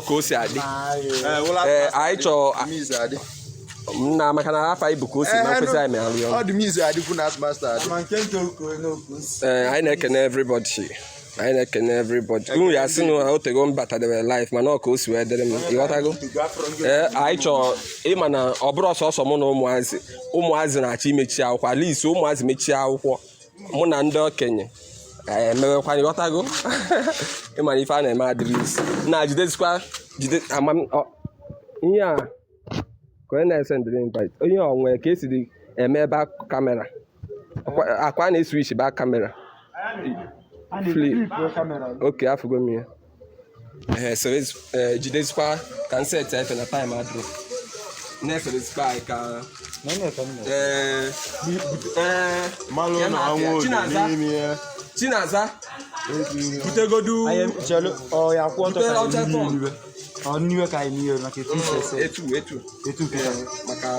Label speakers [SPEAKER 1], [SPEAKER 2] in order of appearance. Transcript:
[SPEAKER 1] ka o si adị anyị chọọ na maka na afọ anyị bụ ka o si na mkpịsị anyị megharị ọnụ anyị na-ekene everybody unu ya sị na o tego m batadebe life mana ọ ka o si wee dịrị m ịghọtago anyị chọọ ịma na ọ bụrụ ọsọsọ mụ na ụmụazị na-achọ imechi akwụkwọ at least ụmụazị mechie akwụkwọ mụ na ndị okenye emewekwana ịghọtago ịma na ife a na-eme adịrị isi na-jidezikwa ihe a ka onye na-ese ndịrị invite onye onwe ka esiri eme ebe kamera akwa na-eswitch back kamera flip oke afụgo m ya so jidezikwa ka m set efe na time adịrị na-eferezikwa anyị ka Chinaza butegodu
[SPEAKER 2] niwe ka anyị maka
[SPEAKER 1] etu maka